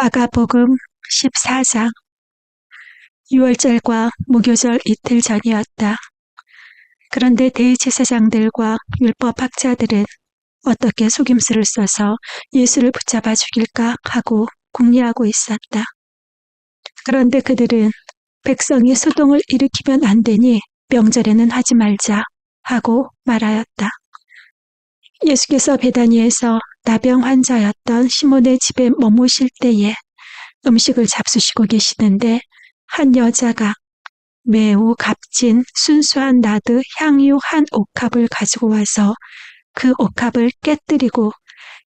마가복음 14장. 6월절과 무교절 이틀 전이었다. 그런데 대제사장들과 율법학자들은 어떻게 속임수를 써서 예수를 붙잡아 죽일까 하고 궁리하고 있었다. 그런데 그들은 백성이 소동을 일으키면 안 되니 명절에는 하지 말자 하고 말하였다. 예수께서 베다니에서 나병 환자였던 시몬의 집에 머무실 때에 음식을 잡수시고 계시는데 한 여자가 매우 값진 순수한 나드 향유 한 옥합을 가지고 와서 그 옥합을 깨뜨리고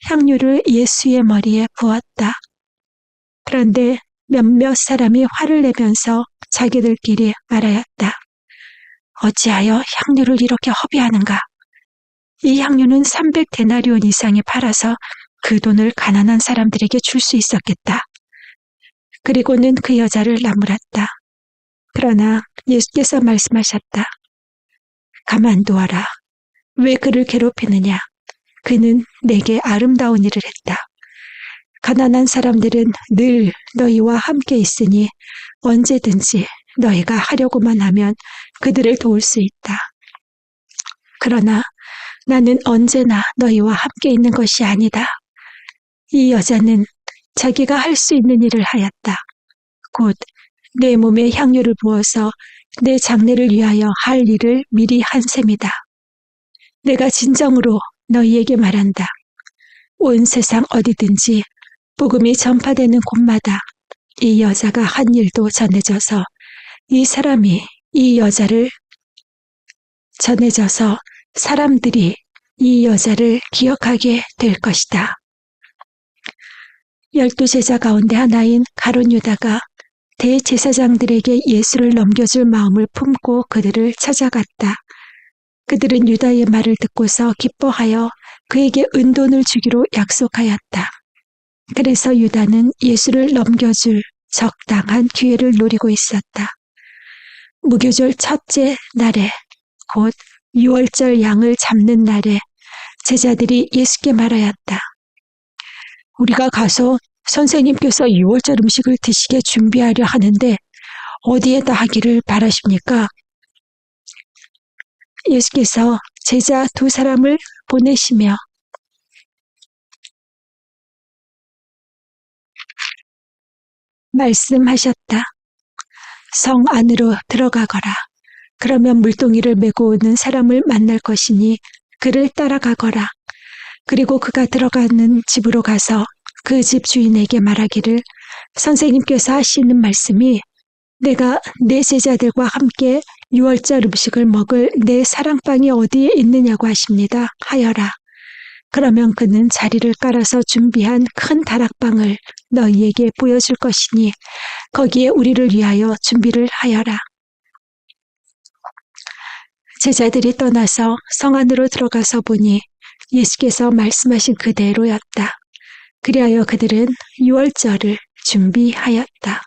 향유를 예수의 머리에 부었다. 그런데 몇몇 사람이 화를 내면서 자기들끼리 말하였다. 어찌하여 향유를 이렇게 허비하는가? 이 향유는 300데나리온 이상에 팔아서 그 돈을 가난한 사람들에게 줄 수 있었겠다. 그리고는 그 여자를 나무랐다. 그러나 예수께서 말씀하셨다. 가만두어라. 왜 그를 괴롭히느냐? 그는 내게 아름다운 일을 했다. 가난한 사람들은 늘 너희와 함께 있으니 언제든지 너희가 하려고만 하면 그들을 도울 수 있다. 그러나 나는 언제나 너희와 함께 있는 것이 아니다. 이 여자는 자기가 할 수 있는 일을 하였다. 곧 내 몸에 향유를 부어서 내 장례를 위하여 할 일을 미리 한 셈이다. 내가 진정으로 너희에게 말한다. 온 세상 어디든지 복음이 전파되는 곳마다 이 여자가 한 일도 전해져서 이 사람이 이 여자를 전해져서 사람들이 이 여자를 기억하게 될 것이다. 12제자 가운데 하나인 가룟 유다가 대제사장들에게 예수를 넘겨줄 마음을 품고 그들을 찾아갔다. 그들은 유다의 말을 듣고서 기뻐하여 그에게 은돈을 주기로 약속하였다. 그래서 유다는 예수를 넘겨줄 적당한 기회를 노리고 있었다. 무교절 첫째 날에 곧 6월절 양을 잡는 날에 제자들이 예수께 말하였다. 우리가 가서 선생님께서 6월절 음식을 드시게 준비하려 하는데 어디에다 하기를 바라십니까? 예수께서 제자 2사람을 보내시며 말씀하셨다. 성 안으로 들어가거라. 그러면 물동이를 메고 오는 사람을 만날 것이니 그를 따라가거라. 그리고 그가 들어가는 집으로 가서 그 집 주인에게 말하기를 선생님께서 하시는 말씀이 내가 내 제자들과 함께 6월절 음식을 먹을 내 사랑방이 어디에 있느냐고 하십니다. 하여라. 그러면 그는 자리를 깔아서 준비한 큰 다락방을 너희에게 보여줄 것이니 거기에 우리를 위하여 준비를 하여라. 제자들이 떠나서 성 안으로 들어가서 보니 예수께서 말씀하신 그대로였다. 그리하여 그들은 6월절을 준비하였다.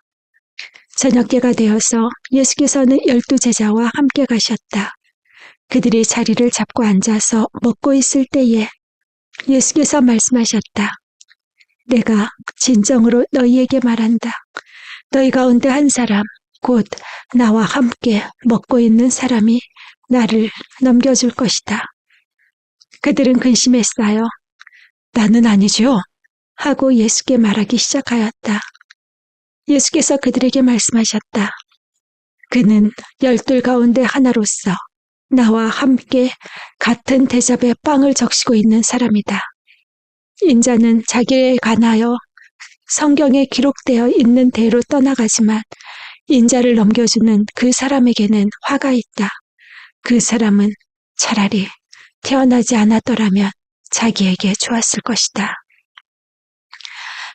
저녁때가 되어서 예수께서는 12제자와 함께 가셨다. 그들이 자리를 잡고 앉아서 먹고 있을 때에 예수께서 말씀하셨다. 내가 진정으로 너희에게 말한다. 너희 가운데 한 사람, 곧 나와 함께 먹고 있는 사람이 나를 넘겨줄 것이다. 그들은 근심했어요. 나는 아니죠. 하고 예수께 말하기 시작하였다. 예수께서 그들에게 말씀하셨다. 그는 12 가운데 하나로서 나와 함께 같은 대접에 빵을 적시고 있는 사람이다. 인자는 자기에 관하여 성경에 기록되어 있는 대로 떠나가지만 인자를 넘겨주는 그 사람에게는 화가 있다. 그 사람은 차라리 태어나지 않았더라면 자기에게 좋았을 것이다.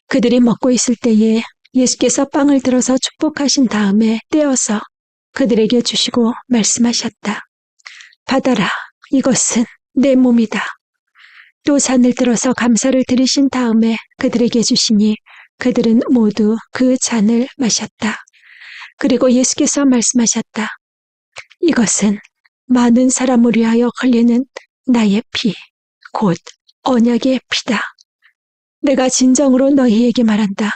그들이 먹고 있을 때에 예수께서 빵을 들어서 축복하신 다음에 떼어서 그들에게 주시고 말씀하셨다. 받아라. 이것은 내 몸이다. 또 잔을 들어서 감사를 드리신 다음에 그들에게 주시니 그들은 모두 그 잔을 마셨다. 그리고 예수께서 말씀하셨다. 이것은 많은 사람을 위하여 흘리는 나의 피, 곧 언약의 피다. 내가 진정으로 너희에게 말한다.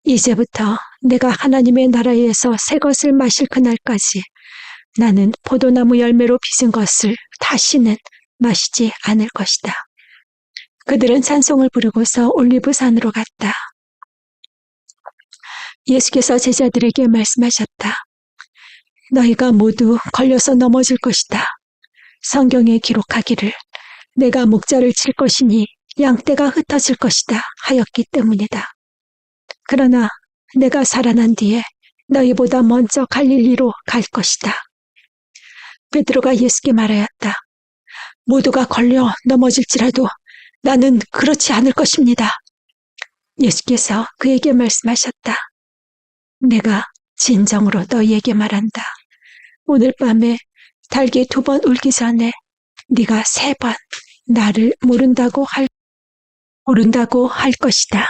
이제부터 내가 하나님의 나라에서 새 것을 마실 그날까지 나는 포도나무 열매로 빚은 것을 다시는 마시지 않을 것이다. 그들은 찬송을 부르고서 올리브산으로 갔다. 예수께서 제자들에게 말씀하셨다. 너희가 모두 걸려서 넘어질 것이다. 성경에 기록하기를 내가 목자를 칠 것이니 양떼가 흩어질 것이다 하였기 때문이다. 그러나 내가 살아난 뒤에 너희보다 먼저 갈릴리로 갈 것이다. 베드로가 예수께 말하였다. 모두가 걸려 넘어질지라도 나는 그렇지 않을 것입니다. 예수께서 그에게 말씀하셨다. 내가 진정으로 너희에게 말한다. 오늘 밤에 달기 2번 울기 전에 네가 3번 나를 모른다고 할 것이다.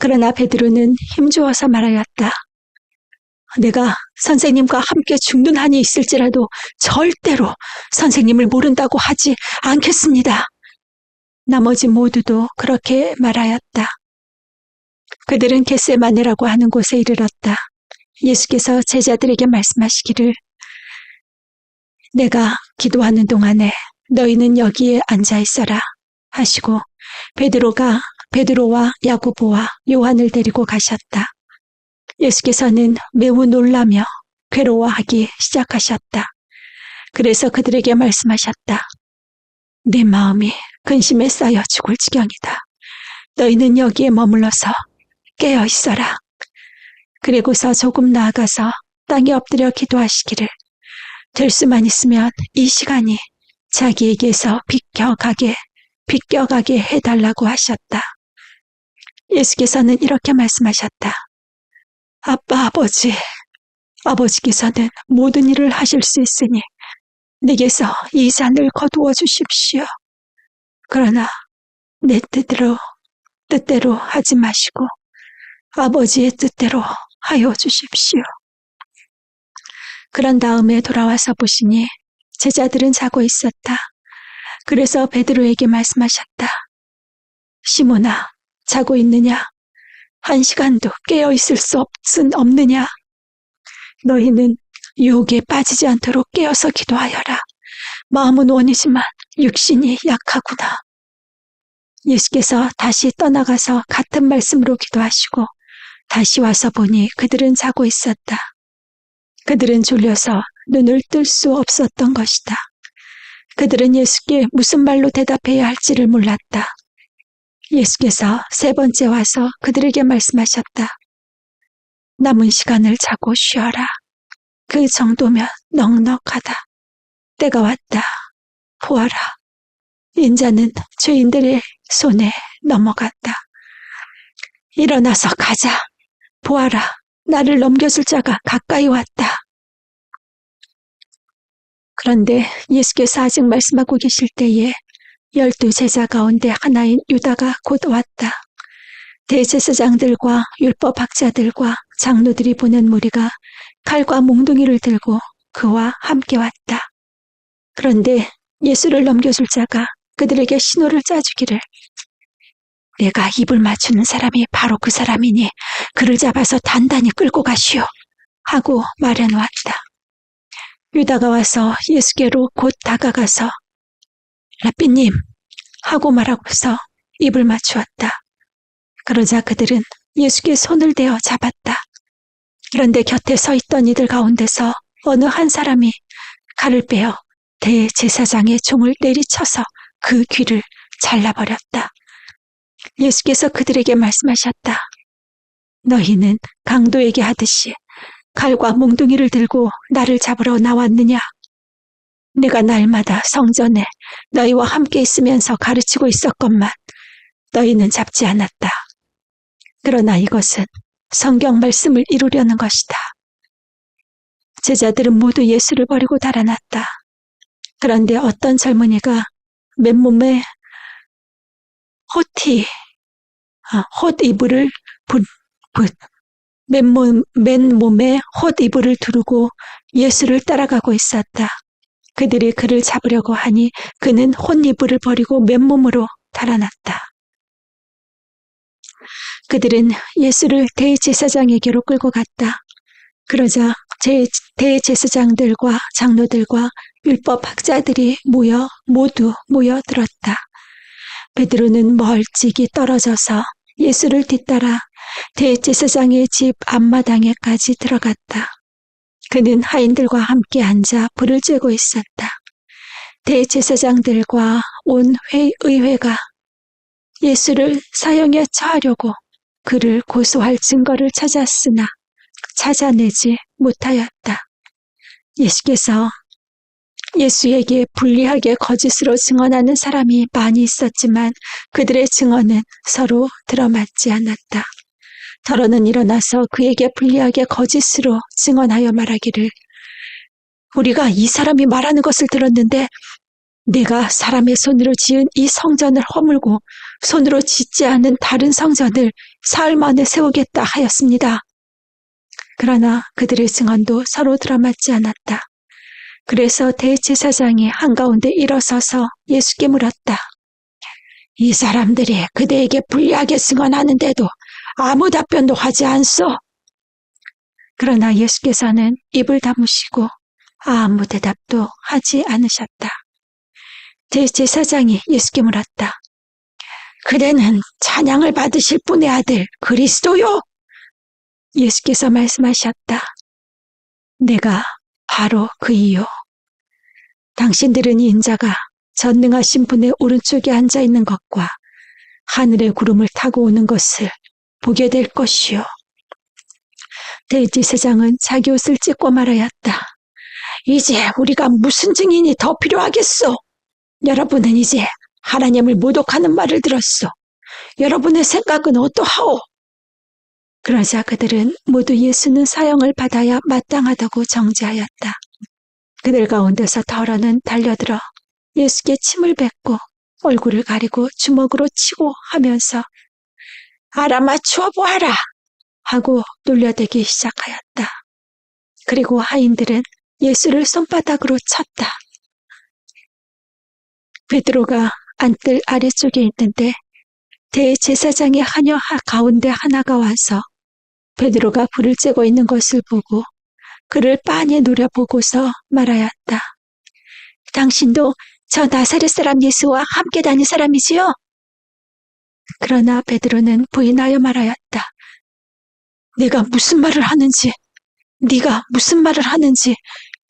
그러나 베드로는 힘주어서 말하였다. 내가 선생님과 함께 죽는 한이 있을지라도 절대로 선생님을 모른다고 하지 않겠습니다. 나머지 모두도 그렇게 말하였다. 그들은 겟세마네라고 하는 곳에 이르렀다. 예수께서 제자들에게 말씀하시기를 내가 기도하는 동안에 너희는 여기에 앉아 있어라 하시고 베드로와 야고보와 요한을 데리고 가셨다. 예수께서는 매우 놀라며 괴로워하기 시작하셨다. 그래서 그들에게 말씀하셨다. 내 마음이 근심에 쌓여 죽을 지경이다. 너희는 여기에 머물러서 깨어 있어라. 그리고서 조금 나아가서 땅에 엎드려 기도하시기를 될 수만 있으면 이 시간이 자기에게서 비껴가게 해달라고 하셨다. 예수께서는 이렇게 말씀하셨다. 아버지께서는 모든 일을 하실 수 있으니 내게서 이 잔을 거두어 주십시오. 그러나 내 뜻대로 하지 마시고 아버지의 뜻대로 하여 주십시오. 그런 다음에 돌아와서 보시니 제자들은 자고 있었다. 그래서 베드로에게 말씀하셨다. 시몬아, 자고 있느냐? 1시간도 깨어 있을 수 없느냐? 너희는 유혹에 빠지지 않도록 깨어서 기도하여라. 마음은 원이지만 육신이 약하구나. 예수께서 다시 떠나가서 같은 말씀으로 기도하시고 다시 와서 보니 그들은 자고 있었다. 그들은 졸려서 눈을 뜰 수 없었던 것이다. 그들은 예수께 무슨 말로 대답해야 할지를 몰랐다. 예수께서 3번째 와서 그들에게 말씀하셨다. 남은 시간을 자고 쉬어라. 그 정도면 넉넉하다. 때가 왔다. 보아라. 인자는 죄인들의 손에 넘어갔다. 일어나서 가자. 보아라. 나를 넘겨줄 자가 가까이 왔다. 그런데 예수께서 아직 말씀하고 계실 때에 12 제자 가운데 하나인 유다가 곧 왔다. 대제사장들과 율법학자들과 장로들이 보낸 무리가 칼과 몽둥이를 들고 그와 함께 왔다. 그런데 예수를 넘겨줄 자가 그들에게 신호를 짜주기를 내가 입을 맞추는 사람이 바로 그 사람이니 그를 잡아서 단단히 끌고 가시오 하고 말해놓았다. 유다가 와서 예수께로 곧 다가가서 라삐님 하고 말하고서 입을 맞추었다. 그러자 그들은 예수께 손을 대어 잡았다. 그런데 곁에 서 있던 이들 가운데서 어느 한 사람이 칼을 빼어 대제사장의 종을 내리쳐서 그 귀를 잘라버렸다. 예수께서 그들에게 말씀하셨다. 너희는 강도에게 하듯이 칼과 몽둥이를 들고 나를 잡으러 나왔느냐? 내가 날마다 성전에 너희와 함께 있으면서 가르치고 있었건만 너희는 잡지 않았다. 그러나 이것은 성경 말씀을 이루려는 것이다. 제자들은 모두 예수를 버리고 달아났다. 그런데 어떤 젊은이가 맨몸에 맨몸에 홑이불을 두르고 예수를 따라가고 있었다. 그들이 그를 잡으려고 하니 그는 홑이불을 버리고 맨몸으로 달아났다. 그들은 예수를 대제사장에게로 끌고 갔다. 그러자 대제사장들과 장로들과 율법학자들이 모두 모여들었다. 베드로는 멀찍이 떨어져서 예수를 뒤따라 대제사장의 집 앞마당에까지 들어갔다. 그는 하인들과 함께 앉아 불을 쬐고 있었다. 대제사장들과 온 의회가 예수를 사형에 처하려고 그를 고소할 증거를 찾았으나 찾아내지 못하였다. 예수께서 예수에게 불리하게 거짓으로 증언하는 사람이 많이 있었지만 그들의 증언은 서로 들어맞지 않았다. 더러는 일어나서 그에게 불리하게 거짓으로 증언하여 말하기를, 우리가 이 사람이 말하는 것을 들었는데 내가 사람의 손으로 지은 이 성전을 허물고 손으로 짓지 않은 다른 성전을 사흘 만에 세우겠다 하였습니다. 그러나 그들의 증언도 서로 들어맞지 않았다. 그래서 대제사장이 한가운데 일어서서 예수께 물었다. 이 사람들이 그대에게 불리하게 증언하는데도 아무 답변도 하지 않소? 그러나 예수께서는 입을 다무시고 아무 대답도 하지 않으셨다. 대제사장이 예수께 물었다. 그대는 찬양을 받으실 분의 아들 그리스도요? 예수께서 말씀하셨다. 내가 바로 그이요. 당신들은 이 인자가 전능하신 분의 오른쪽에 앉아있는 것과 하늘의 구름을 타고 오는 것을 보게 될 것이요. 대제사장은 자기 옷을 찢고 말하였다. 이제 우리가 무슨 증인이 더 필요하겠소? 여러분은 이제 하나님을 모독하는 말을 들었소. 여러분의 생각은 어떠하오? 그러자 그들은 모두 예수는 사형을 받아야 마땅하다고 정죄하였다. 그들 가운데서 더러는 달려들어 예수께 침을 뱉고 얼굴을 가리고 주먹으로 치고 하면서 알아맞추어 보아라 하고 놀려대기 시작하였다. 그리고 하인들은 예수를 손바닥으로 쳤다. 베드로가 안뜰 아래쪽에 있는데 대제사장의 하녀 가운데 하나가 와서 베드로가 불을 쬐고 있는 것을 보고 그를 빤히 노려보고서 말하였다. 당신도 저 나사렛 사람 예수와 함께 다닌 사람이지요? 그러나 베드로는 부인하여 말하였다. 내가 무슨 말을 하는지, 네가 무슨 말을 하는지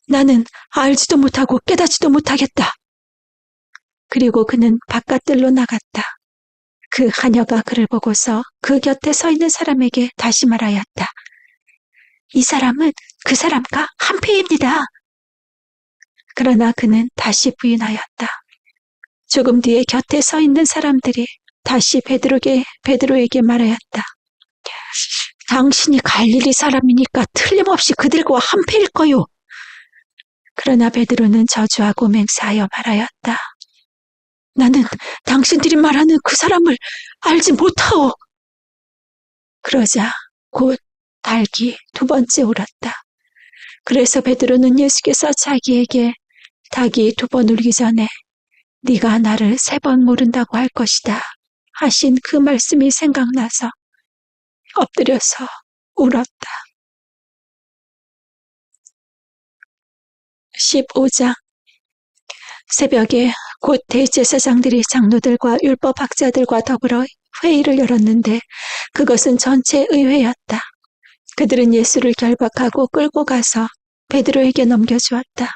나는 알지도 못하고 깨닫지도 못하겠다. 그리고 그는 바깥들로 나갔다. 그 하녀가 그를 보고서 그 곁에 서 있는 사람에게 다시 말하였다. 이 사람은 그 사람과 한패입니다. 그러나 그는 다시 부인하였다. 조금 뒤에 곁에 서 있는 사람들이 다시 베드로에게 말하였다. 당신이 갈릴리 사람이니까 틀림없이 그들과 한패일 거요. 그러나 베드로는 저주하고 맹세하여 말하였다. 나는 당신들이 말하는 그 사람을 알지 못하오. 그러자 곧 닭이 두 번째 울었다. 그래서 베드로는 예수께서 자기에게 닭이 두 번 울기 전에 네가 나를 3번 모른다고 할 것이다 하신 그 말씀이 생각나서 엎드려서 울었다. 15장. 새벽에 곧 대제사장들이 장로들과 율법학자들과 더불어 회의를 열었는데 그것은 전체 의회였다. 그들은 예수를 결박하고 끌고 가서 베드로에게 넘겨주었다.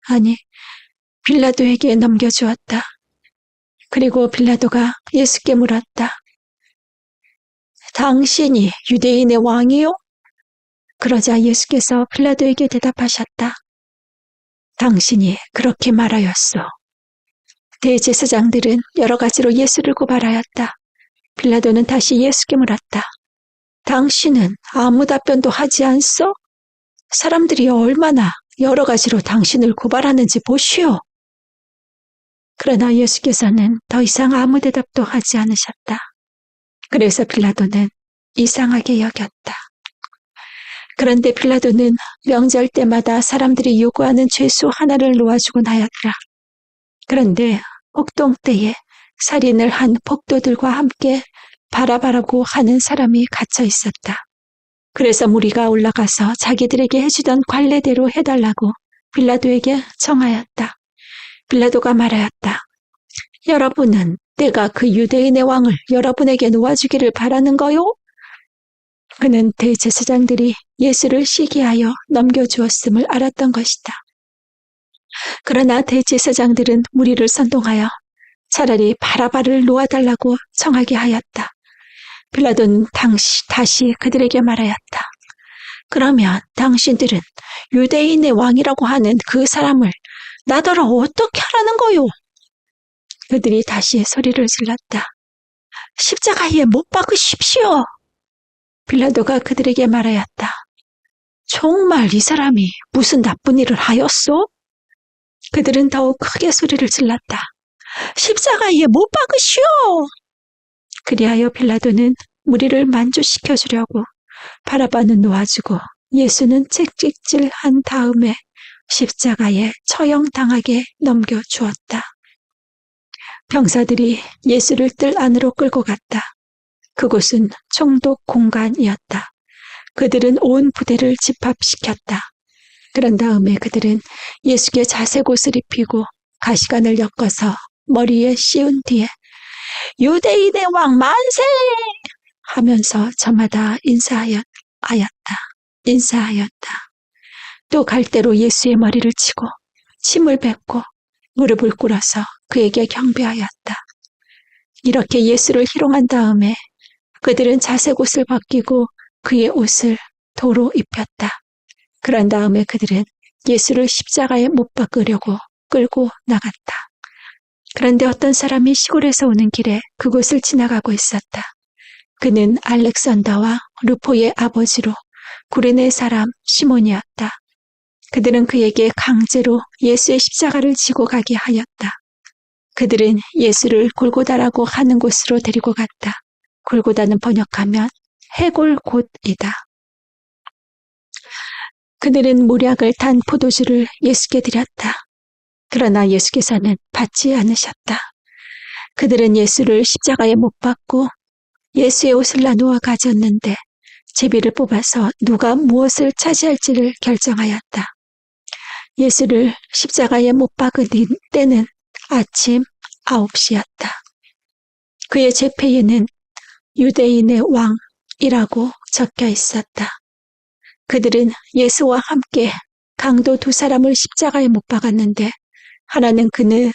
아니, 빌라도에게 넘겨주었다. 그리고 빌라도가 예수께 물었다. 당신이 유대인의 왕이요? 그러자 예수께서 빌라도에게 대답하셨다. 당신이 그렇게 말하였소. 대제사장들은 여러 가지로 예수를 고발하였다. 빌라도는 다시 예수께 물었다. 당신은 아무 답변도 하지 않소? 사람들이 얼마나 여러 가지로 당신을 고발하는지 보시오. 그러나 예수께서는 더 이상 아무 대답도 하지 않으셨다. 그래서 빌라도는 이상하게 여겼다. 그런데 빌라도는 명절 때마다 사람들이 요구하는 죄수 하나를 놓아주곤 하였다. 그런데 폭동 때에 살인을 한 폭도들과 함께 바라바라고 하는 사람이 갇혀 있었다. 그래서 무리가 올라가서 자기들에게 해주던 관례대로 해달라고 빌라도에게 청하였다. 빌라도가 말하였다. 여러분은 내가 그 유대인의 왕을 여러분에게 놓아주기를 바라는 거요? 그는 대제사장들이 예수를 시기하여 넘겨주었음을 알았던 것이다. 그러나 대제사장들은 무리를 선동하여 차라리 바라바를 놓아달라고 청하게 하였다. 빌라도는 다시 그들에게 말하였다. 그러면 당신들은 유대인의 왕이라고 하는 그 사람을 나더러 어떻게 하라는 거요? 그들이 다시 소리를 질렀다. 십자가에 못 박으십시오. 빌라도가 그들에게 말하였다. 정말 이 사람이 무슨 나쁜 일을 하였소? 그들은 더욱 크게 소리를 질렀다. 십자가에 못 박으시오. 그리하여 빌라도는 무리를 만족시켜 주려고 바라바는 놓아주고 예수는 채찍질한 다음에 십자가에 처형당하게 넘겨주었다. 병사들이 예수를 뜰 안으로 끌고 갔다. 그곳은 총독 공간이었다. 그들은 온 부대를 집합시켰다. 그런 다음에 그들은 예수께 자색 옷을 입히고 가시관을 엮어서 머리에 씌운 뒤에 유대인의 왕 만세! 하면서 저마다 인사하였다. 또 갈대로 예수의 머리를 치고 침을 뱉고 무릎을 꿇어서 그에게 경배하였다. 이렇게 예수를 희롱한 다음에 그들은 자색 옷을 벗기고 그의 옷을 도로 입혔다. 그런 다음에 그들은 예수를 십자가에 못 박으려고 끌고 나갔다. 그런데 어떤 사람이 시골에서 오는 길에 그곳을 지나가고 있었다. 그는 알렉산더와 루포의 아버지로 구레네 사람 시몬이었다. 그들은 그에게 강제로 예수의 십자가를 지고 가게 하였다. 그들은 예수를 골고다라고 하는 곳으로 데리고 갔다. 골고다는 번역하면 해골곳이다. 그들은 모략을 탄 포도주를 예수께 드렸다. 그러나 예수께서는 받지 않으셨다. 그들은 예수를 십자가에 못 박고 예수의 옷을 나누어 가졌는데 제비를 뽑아서 누가 무엇을 차지할지를 결정하였다. 예수를 십자가에 못 박은 때는 아침 9시였다. 그의 제패에는 유대인의 왕이라고 적혀 있었다. 그들은 예수와 함께 강도 두 사람을 십자가에 못 박았는데 하나는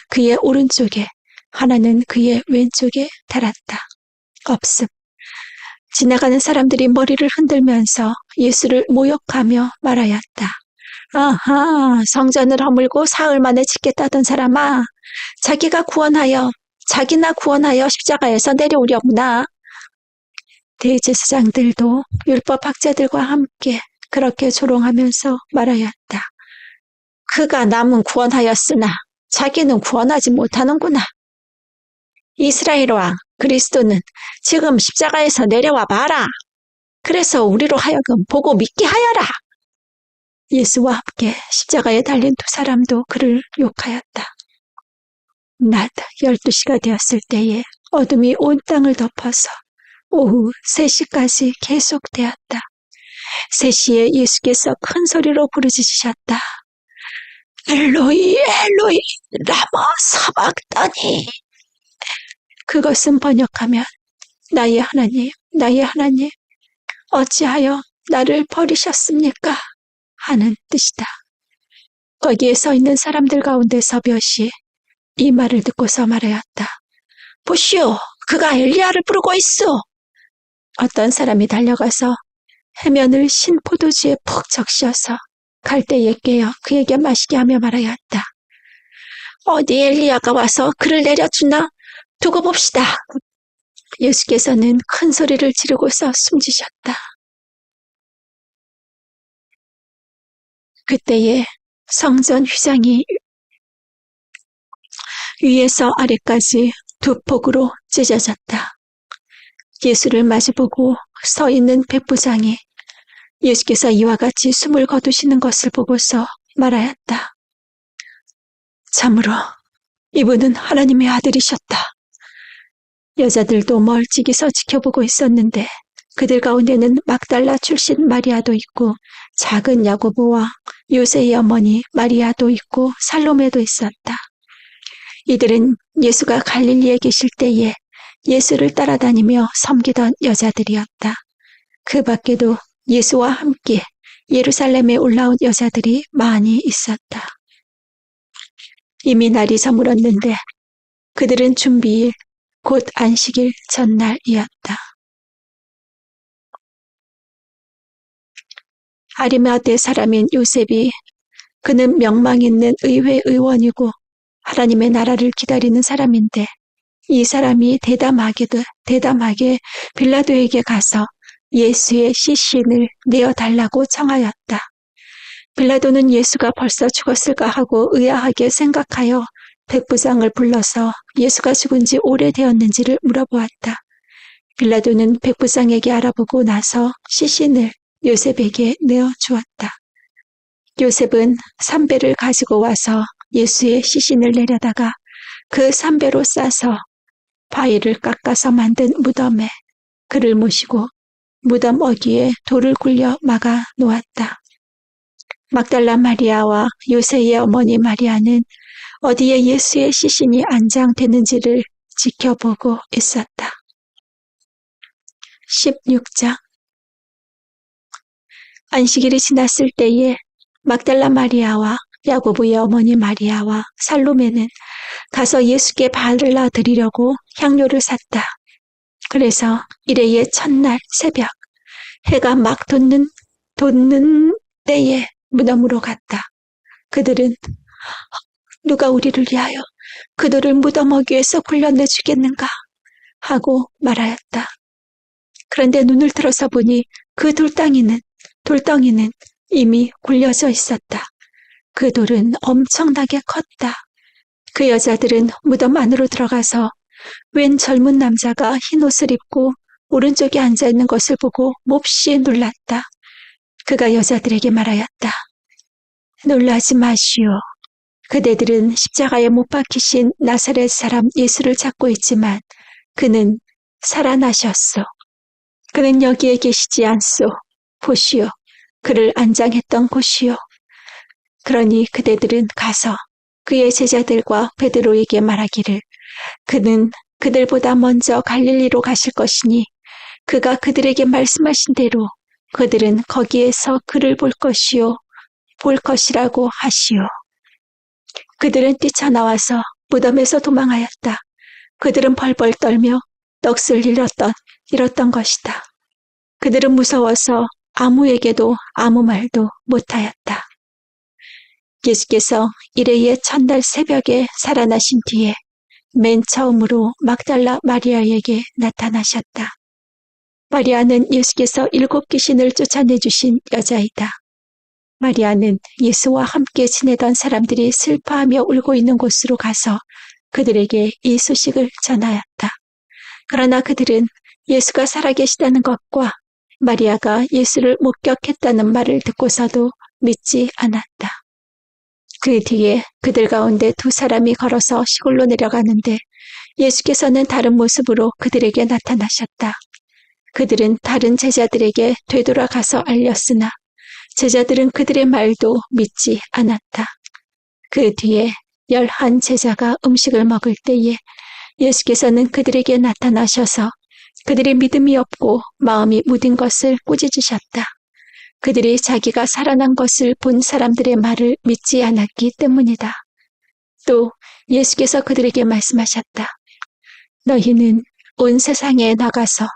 그의 오른쪽에 하나는 그의 왼쪽에 달았다. 없음. 지나가는 사람들이 머리를 흔들면서 예수를 모욕하며 말하였다. 아하, 성전을 허물고 사흘 만에 짓겠다던 사람아, 자기나 구원하여 십자가에서 내려오려구나. 대제사장들도 율법학자들과 함께 그렇게 조롱하면서 말하였다. 그가 남은 구원하였으나 자기는 구원하지 못하는구나. 이스라엘 왕 그리스도는 지금 십자가에서 내려와 봐라. 그래서 우리로 하여금 보고 믿게 하여라. 예수와 함께 십자가에 달린 두 사람도 그를 욕하였다. 낮 12시가 되었을 때에 어둠이 온 땅을 덮어서 오후 3시까지 계속되었다. 3시에 예수께서 큰 소리로 부르짖으셨다. 엘로이 엘로이 라마 사박다니. 그것은 번역하면 나의 하나님 어찌하여 나를 버리셨습니까? 하는 뜻이다. 거기에 서 있는 사람들 가운데서 몇이 이 말을 듣고서 말하였다. 보시오, 그가 엘리야를 부르고 있어. 어떤 사람이 달려가서 해면을 신 포도주에 푹 적셔서 갈대에 깨어 그에게 마시게 하며 말하였다. 어디 엘리야가 와서 그를 내려주나? 두고 봅시다. 예수께서는 큰 소리를 지르고서 숨지셨다. 그때에 성전 휘장이 위에서 아래까지 두 폭으로 찢어졌다. 예수를 마주보고 서 있는 백부장이 예수께서 이와 같이 숨을 거두시는 것을 보고서 말하였다. 참으로 이분은 하나님의 아들이셨다. 여자들도 멀찍이서 지켜보고 있었는데 그들 가운데는 막달라 출신 마리아도 있고 작은 야고보와 요새의 어머니 마리아도 있고 살로메도 있었다. 이들은 예수가 갈릴리에 계실 때에 예수를 따라다니며 섬기던 여자들이었다. 그 밖에도 예수와 함께 예루살렘에 올라온 여자들이 많이 있었다. 이미 날이 저물었는데 그들은 준비일, 곧 안식일 전날이었다. 아리마대 사람인 요셉이 그는 명망 있는 의회 의원이고 하나님의 나라를 기다리는 사람인데 이 사람이 대담하게 빌라도에게 가서 예수의 시신을 내어달라고 청하였다. 빌라도는 예수가 벌써 죽었을까 하고 의아하게 생각하여 백부장을 불러서 예수가 죽은 지 오래되었는지를 물어보았다. 빌라도는 백부장에게 알아보고 나서 시신을 요셉에게 내어주었다. 요셉은 삼배를 가지고 와서 예수의 시신을 내려다가 그 삼배로 싸서 바위를 깎아서 만든 무덤에 그를 모시고 무덤 어귀에 돌을 굴려 막아 놓았다. 막달라 마리아와 요새의 어머니 마리아는 어디에 예수의 시신이 안장되는지를 지켜보고 있었다. 16장. 안식일이 지났을 때에 막달라 마리아와 야고보의 어머니 마리아와 살로메는 가서 예수께 발라 드리려고 향료를 샀다. 그래서 이레의 첫날 새벽 해가 막 돋는 때에 무덤으로 갔다. 그들은 누가 우리를 위하여 그 돌을 무덤 어귀에서 굴려내 주겠는가 하고 말하였다. 그런데 눈을 들어서 보니 그 돌덩이는 이미 굴려져 있었다. 그 돌은 엄청나게 컸다. 그 여자들은 무덤 안으로 들어가서 웬 젊은 남자가 흰 옷을 입고 오른쪽에 앉아있는 것을 보고 몹시 놀랐다. 그가 여자들에게 말하였다. 놀라지 마시오. 그대들은 십자가에 못 박히신 나사렛 사람 예수를 찾고 있지만 그는 살아나셨소. 그는 여기에 계시지 않소. 보시오. 그를 안장했던 곳이요. 그러니 그대들은 가서 그의 제자들과 베드로에게 말하기를 그는 그들보다 먼저 갈릴리로 가실 것이니 그가 그들에게 말씀하신 대로 그들은 거기에서 그를 볼 것이라고 하시오. 그들은 뛰쳐나와서 무덤에서 도망하였다. 그들은 벌벌 떨며 넋을 잃었던 것이다. 그들은 무서워서 아무에게도 아무 말도 못하였다. 예수께서 이레의 첫날 새벽에 살아나신 뒤에 맨 처음으로 막달라 마리아에게 나타나셨다. 마리아는 예수께서 7 귀신을 쫓아내주신 여자이다. 마리아는 예수와 함께 지내던 사람들이 슬퍼하며 울고 있는 곳으로 가서 그들에게 이 소식을 전하였다. 그러나 그들은 예수가 살아계시다는 것과 마리아가 예수를 목격했다는 말을 듣고서도 믿지 않았다. 그 뒤에 그들 가운데 2 사람이 걸어서 시골로 내려가는데 예수께서는 다른 모습으로 그들에게 나타나셨다. 그들은 다른 제자들에게 되돌아가서 알렸으나 제자들은 그들의 말도 믿지 않았다. 그 뒤에 11 제자가 음식을 먹을 때에 예수께서는 그들에게 나타나셔서 그들의 믿음이 없고 마음이 무딘 것을 꾸짖으셨다. 그들이 자기가 살아난 것을 본 사람들의 말을 믿지 않았기 때문이다. 또 예수께서 그들에게 말씀하셨다. 너희는 온 세상에 나가서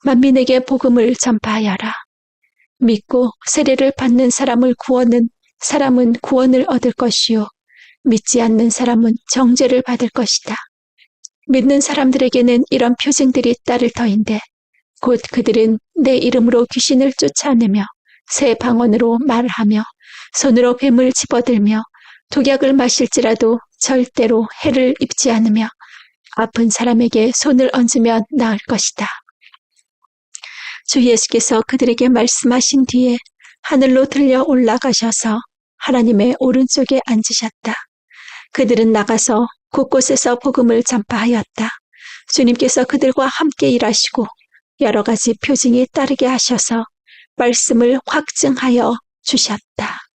만민에게 복음을 전파하여라. 믿고 세례를 받는 사람은 구원을 얻을 것이요 믿지 않는 사람은 정죄를 받을 것이다. 믿는 사람들에게는 이런 표징들이 따를 터인데 곧 그들은 내 이름으로 귀신을 쫓아내며 새 방언으로 말하며 손으로 뱀을 집어들며 독약을 마실지라도 절대로 해를 입지 않으며 아픈 사람에게 손을 얹으면 나을 것이다. 주 예수께서 그들에게 말씀하신 뒤에 하늘로 들려 올라가셔서 하나님의 오른쪽에 앉으셨다. 그들은 나가서 곳곳에서 복음을 전파하였다. 주님께서 그들과 함께 일하시고 여러 가지 표징이 따르게 하셔서 말씀을 확증하여 주셨다.